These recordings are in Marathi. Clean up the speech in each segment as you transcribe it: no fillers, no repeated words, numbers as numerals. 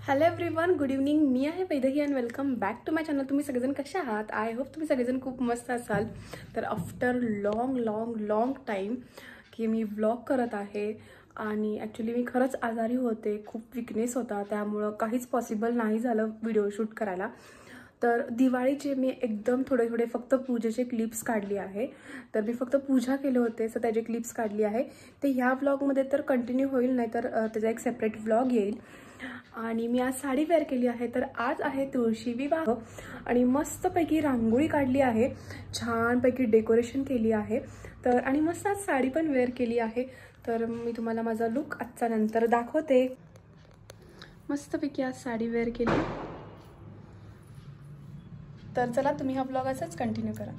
Hello everyone, good evening. मी आहे Vaidehi and welcome back to my channel. तुम्ही सगळेजण कसे आहात? आय होप तुम्ही सगळेजण खूप मस्त असाल. तर आफ्टर लॉंग टाईम की मी व्लॉग करत आहे आणि ॲक्च्युली मी खरंच आजारी होते, खूप विकनेस होता, त्यामुळं काहीच पॉसिबल नाही झालं व्हिडिओ शूट करायला. तर दिवाळीचे मी एकदम थोडे फक्त पूजेचे क्लिप्स काढली आहे. तर मी फक्त पूजा केले होते, सो त्याचे क्लिप्स काढली आहे. ते ह्या व्लॉगमध्ये तर कंटिन्यू होईल, नाही तर त्याचा एक सेपरेट व्लॉग येईल. आणि मी आज साडी वेअर केली आहे. तर आज आहे तुळशी विवाह आणि मस्तपैकी रांगोळी काढली आहे, छानपैकी डेकोरेशन केली आहे. तर आणि मस्त आज साडी पण वेअर केली आहे. तर मी तुम्हाला माझा लुक आजचा नंतर दाखवते. मस्तपैकी आज साडी वेअर केली. तर चला, तुम्ही हा व्लॉग असाच कंटिन्यू करा.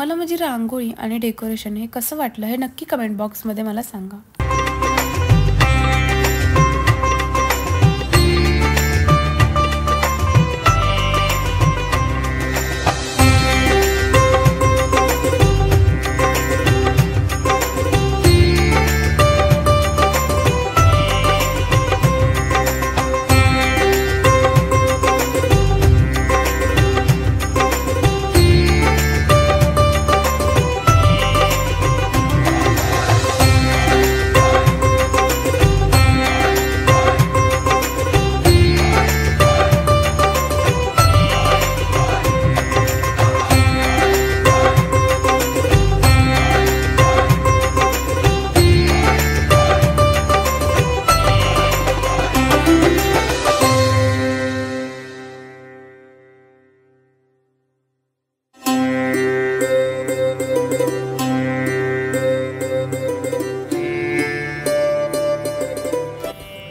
तुम्हाला माझी रांगोळी आणि डेकोरेशन हे कसं वाटलं हे नक्की कमेंट बॉक्समध्ये मला सांगा.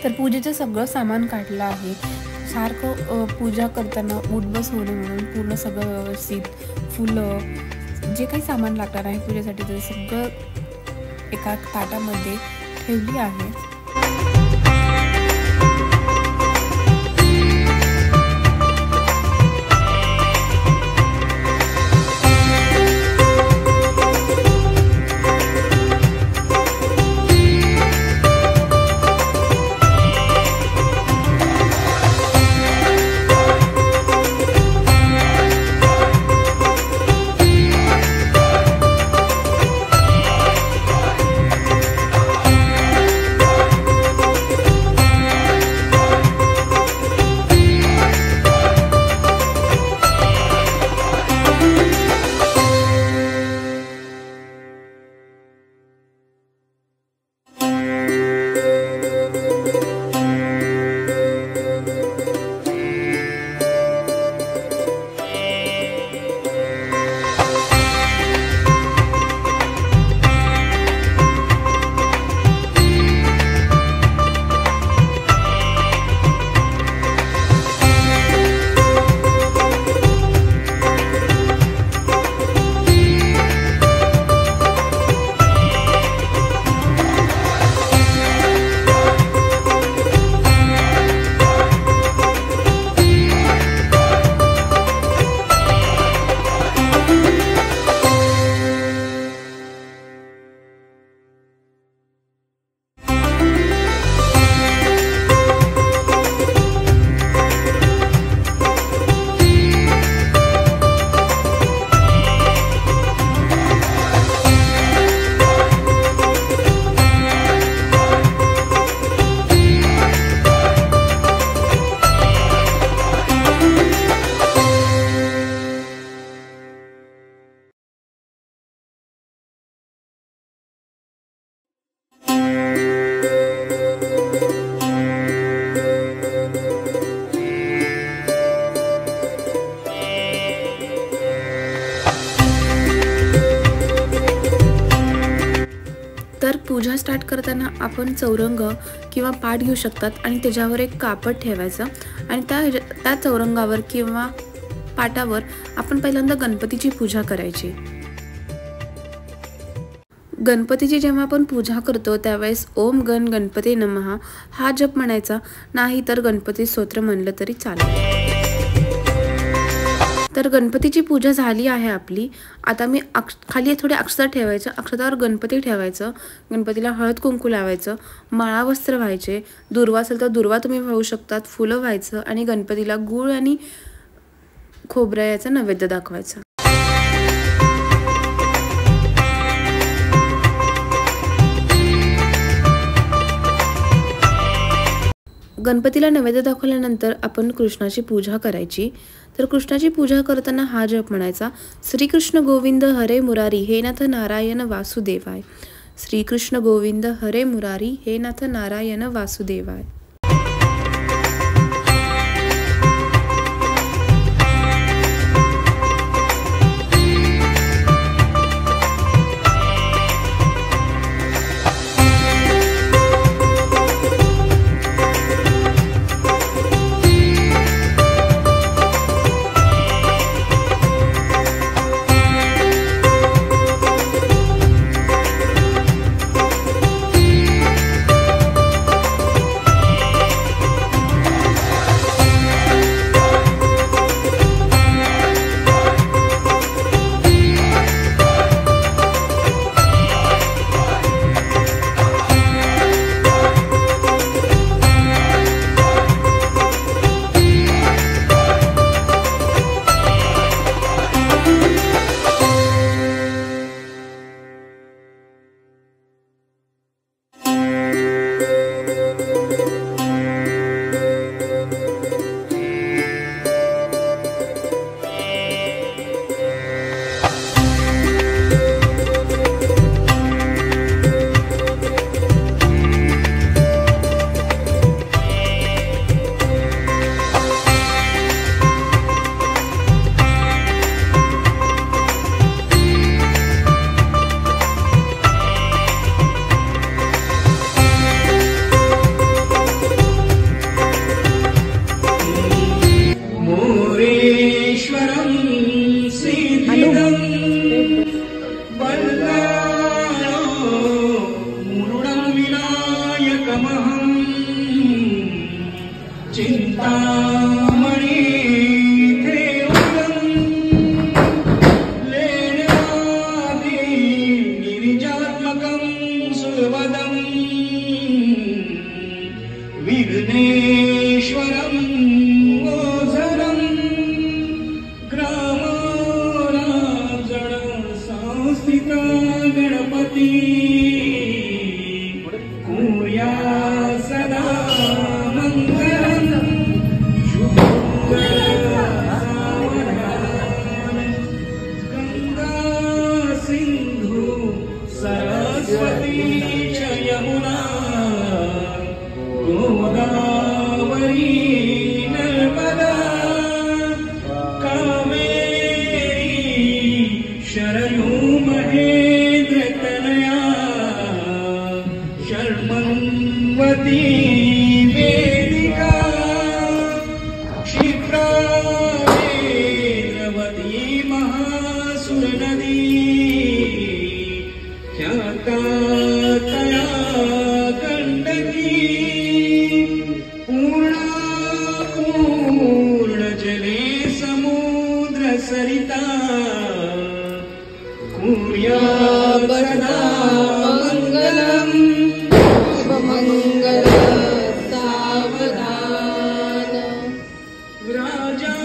तर पूजेचं सगळं सामान काढलं आहे. सारखं पूजा करताना उठबस होणे म्हणून पूर्ण सगळं व्यवस्थित फुलं जे काही सामान लागणार आहे पूजेसाठी ते सगळं एका ताटामध्ये ठेवली आहे. तर पूजा स्टार्ट करताना आपण चौरंग किंवा पाट घेऊ शकतात आणि त्याच्यावर एक कापड ठेवायचं आणि त्या चौरंगावर किंवा पाटावर आपण पहिल्यांदा गणपतीची पूजा करायची. गणपतीची जेव्हा आपण पूजा करतो त्यावेळेस ओम गण गणपती नमः हा जप म्हणायचा, नाही तर गणपती स्तोत्र म्हणलं तरी चालेल. तर गणपतीची पूजा झाली आहे आपली. आता मी खाली थोडे अक्षता ठेवायचं, अक्षतावर गणपती ठेवायचं, गणपतीला हळद कुंकू लावायचं, माळा वस्त्र व्हायचे, दुर्वा असेल तर दुर्वा तुम्ही वाहू शकतात, फुलं व्हायचं आणि गणपतीला गूळ आणि खोबऱ्याचा नैवेद्य दाखवायचा. गणपतीला नैवेद्य दाखवल्यानंतर आपण कृष्णाची पूजा करायची. तर कृष्णाची पूजा करताना हा जप म्हणायचा, श्रीकृष्ण गोविंद हरे मुरारी हे नाथ नारायण वासुदेवाय. श्रीकृष्ण गोविंद हरे मुरारी हे नाथ नारायण वासुदेवाय. च यमुना गोदावरी नर्मदा कावेरी शरयू महेंद्र तनया शर्मन्वती वेदिका क्षिप्रा वेदवती महासुर नदी ख्याता तया गंडकी पूर्ण जले समुद्र सरिता कुर्यात् सदा मंगलम् शुभमंगल सावधान राजा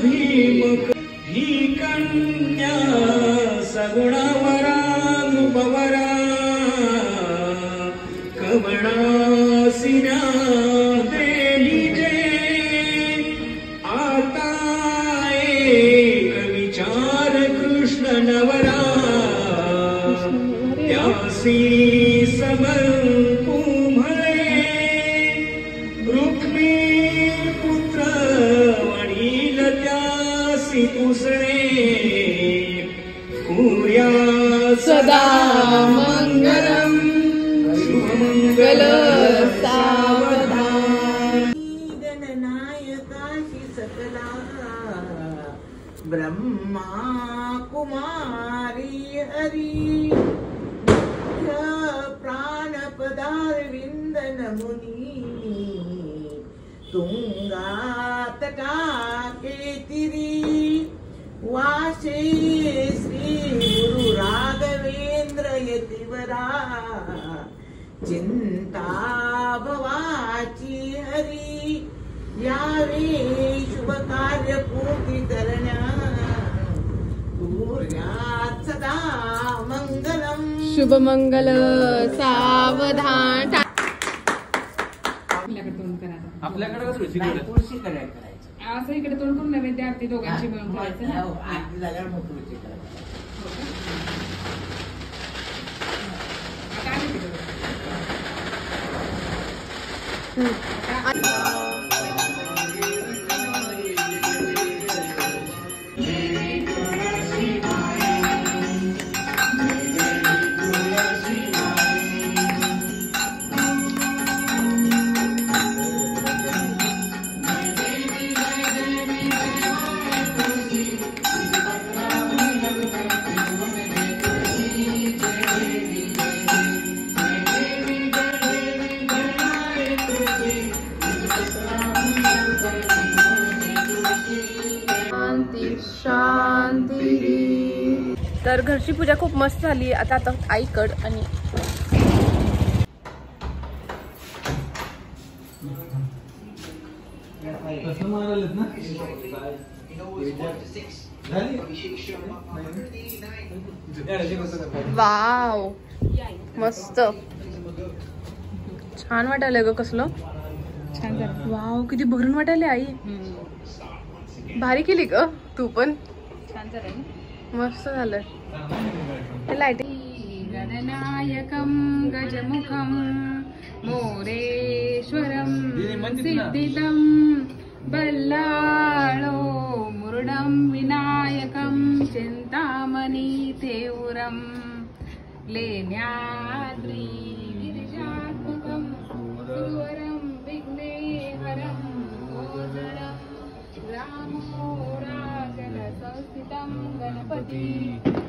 भीमक ही कन्या सगुणवरा नृपवरा कवणासिन्या देही जे आता एक विचार कृष्ण नवरा त्यासी समर्पू म्हणे रुक्मी पुत्र वडील त्यासी पुसणे कुर्या सदा मंगलम शुभमंगल सावधान गणनायकाशी सकला ब्रह्मा कुमारी हरी प्राणपदारविंदन मुनी तुंगातटाके तिरी वासे श्री गुरु राघवेंद्र यतिवरा चिंता भवाची हरी यावे शुभ कार्य पूर्ती करण्या कुर्यात् सदा मंगलम शुभमंगल सावधान आपल्याकडे तुळशी करायचं असं इकडे तोंड करून नैवेद्य आरती दोघांची मिळून करायचं ना. आरती झाल्यावर मग तुळशी करायचं. आता आली तिकडे. शांती. तर घरची पूजा खूप मस्त झाली. आता आईकड आणि वाव मस्त छान वाटायला ग. कसलं छान झालं. वाव किती भरून वाटायले आई. भारी केली ग तू पण. छान झालं ना. मस्त झालं. लाईटिंग गणनायकं गजमुखं मोरेश्वरं सिद्धिदं बल्लाळो मुरुडं विनायकं चिन्तामणि तेवरं लेण्याद्रि गिरिजात्मकं सुरवरं विघ्नेहरं गोजरं रामो राजनसंस्थितं गणपति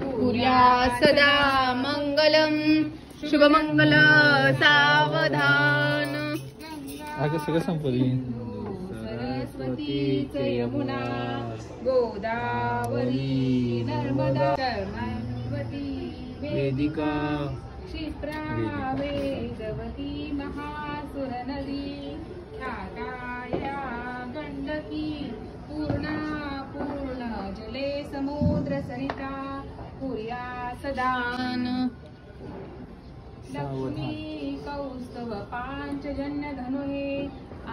कुर्यात् सदा मंगलम शुभमंगल सावधान. सगळं संपली. सरस्वती च यमुना गोदावरी नर्मदा कर्मवती वेदिका क्षिप्रा वेदवती महासुर नदी ख्याताया गंडकी पूर्णा पूर्ण जले समुद्र सरिता कुर्यात् सदान. लक्ष्मी कौस्तव पांचजन्य धनुहे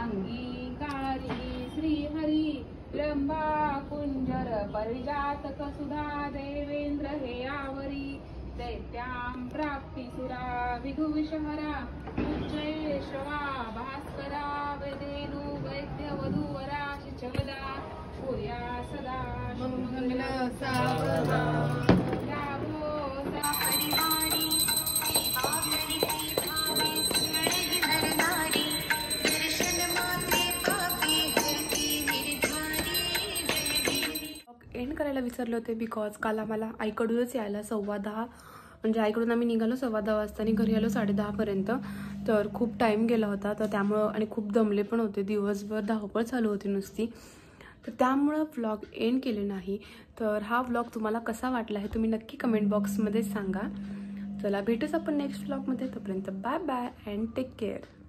अंगीकारी श्रीहरी रंभा कुंजर परिजातक सुधा देवेंद्र हे आवरी दैत्यां प्राप्तिसुरा विघुविषहरा उज्जयेश्वरा भास्करा वैदेनु वैद्यवधूवरा शिचवदा पूर्या सदा मंगल सावधा यावो सा परिवारी एंड करायला विसरले होते बिकॉज काल आम्हाला आईकडूनच यायला 10:15 म्हणजे आईकडून आम्ही निघालो 10:15 वाजता आणि घरी आलो 10:30पर्यंत. तर खूप टाईम गेला होता. तर त्यामुळं आणि खूप दमले पण होते, दिवसभर धावपळ चालू होती नुसती. तर त्यामुळं व्लॉग एंड केले नाही. तर हा व्लॉग तुम्हाला कसा वाटला हे तुम्ही नक्की कमेंट बॉक्समध्ये सांगा. चला भेटूच आपण नेक्स्ट व्लॉगमध्ये. तोपर्यंत bye bye and take care.